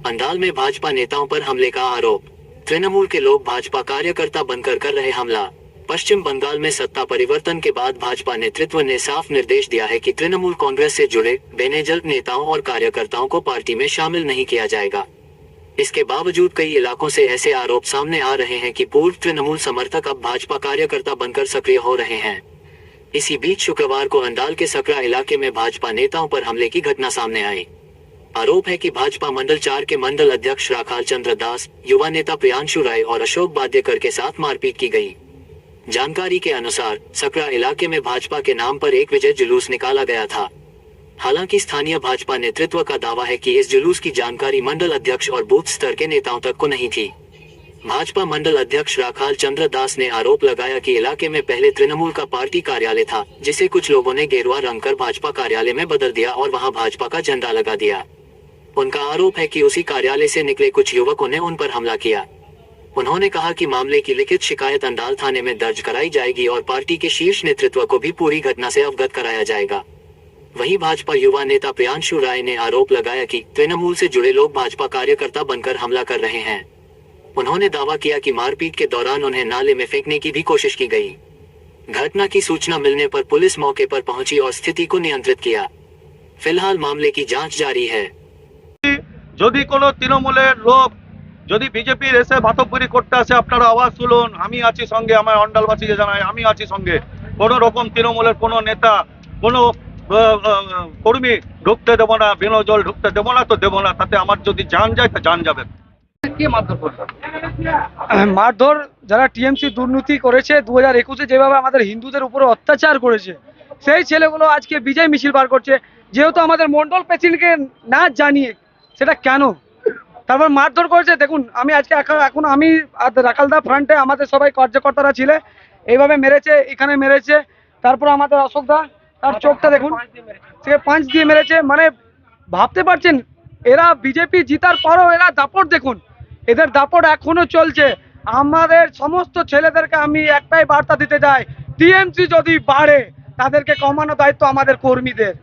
अंडाल में भाजपा नेताओं पर हमले का आरोप। तृणमूल के लोग भाजपा कार्यकर्ता बनकर कर रहे हमला। पश्चिम बंगाल में सत्ता परिवर्तन के बाद भाजपा नेतृत्व ने साफ निर्देश दिया है कि तृणमूल कांग्रेस से जुड़े बेनेजल नेताओं और कार्यकर्ताओं को पार्टी में शामिल नहीं किया जाएगा। इसके बावजूद कई इलाकों से ऐसे आरोप सामने आ रहे हैं कि पूर्व तृणमूल समर्थक अब भाजपा कार्यकर्ता बनकर सक्रिय हो रहे हैं। इसी बीच शुक्रवार को अंडाल के सकरा इलाके में भाजपा नेताओं पर हमले की घटना सामने आई। आरोप है कि भाजपा मंडल 4 के मंडल अध्यक्ष राखाल चंद्र दास, युवा नेता प्रियांशु राय और अशोक बाद्यकर के साथ मारपीट की गई। जानकारी के अनुसार सकरा इलाके में भाजपा के नाम पर एक विजय जुलूस निकाला गया था। हालांकि स्थानीय भाजपा नेतृत्व का दावा है कि इस जुलूस की जानकारी मंडल अध्यक्ष और बूथ स्तर के नेताओं तक को नहीं थी। भाजपा मंडल अध्यक्ष राखाल चंद्र दास ने आरोप लगाया कि इलाके में पहले तृणमूल का पार्टी कार्यालय था, जिसे कुछ लोगों ने गेरुआ रंग कर भाजपा कार्यालय में बदल दिया और वहां भाजपा का झंडा लगा दिया। उनका आरोप है कि उसी कार्यालय से निकले कुछ युवकों ने उन पर हमला किया। उन्होंने कहा कि मामले की लिखित शिकायत अंडाल थाने में दर्ज कराई जाएगी और पार्टी के शीर्ष नेतृत्व को भी पूरी घटना से अवगत कराया जाएगा। वहीं भाजपा युवा नेता प्रियांशु राय ने आरोप लगाया कि तृणमूल से जुड़े लोग भाजपा कार्यकर्ता बनकर हमला कर रहे हैं। उन्होंने दावा किया कि मारपीट के दौरान उन्हें नाले में फेंकने की भी कोशिश की गई। घटना की सूचना मिलने पर पुलिस मौके पर पहुंची और स्थिति को नियंत्रित किया। फिलहाल मामले की जांच जारी है। যদি কোনো তৃণমূলের লোক যদি বিজেপির এসে ভাতকপুরি করতে আসে, আপনারা আওয়াজ তুলুন, আমি আছি সঙ্গে। আমার অন্ডালবাসীকে জানাই আমি আছি সঙ্গে। কোনো রকম তৃণমূলের কোনো নেতা কোনো কর্মী ঢুকতে দেবো না, বিনো জল ঢুকতে দেবো না, তো দেবো না। তাতে আমার যদি জান যায় তো জান যাবে। কে মারধর করবে? মারধর যারা টিএমসি দুর্নীতি করেছে 2021-এ যেভাবে আমাদের হিন্দুদের উপরে অত্যাচার করেছে, সেই ছেলেগুলো আজকে বিজয় মিছিল বার করছে। যেহেতু আমাদের মন্ডল প্রেসিডেন্টকে না জানিয়ে সেটা কেন তারপর মারধর করেছে। দেখুন, আমি আজকে এখন আমি রাখালদা ফ্রন্টে আমাদের সবাই কার্যকর্তারা ছিল, এইভাবে মেরেছে, এখানে মেরেছে। তারপর আমাদের অশোকদা, তার চোখটা দেখুন, সে পাঁচ দিয়ে মেরেছে। মানে ভাবতে পারছেন, এরা বিজেপি জিতার পরও এরা দাপট দেখুন, এদের দাপট এখনো চলছে। আমাদের সমস্ত ছেলেদেরকে আমি একটাই বার্তা দিতে চাই, টিএমসি যদি বাড়ে তাদেরকে কমানো দায়িত্ব আমাদের কর্মীদের।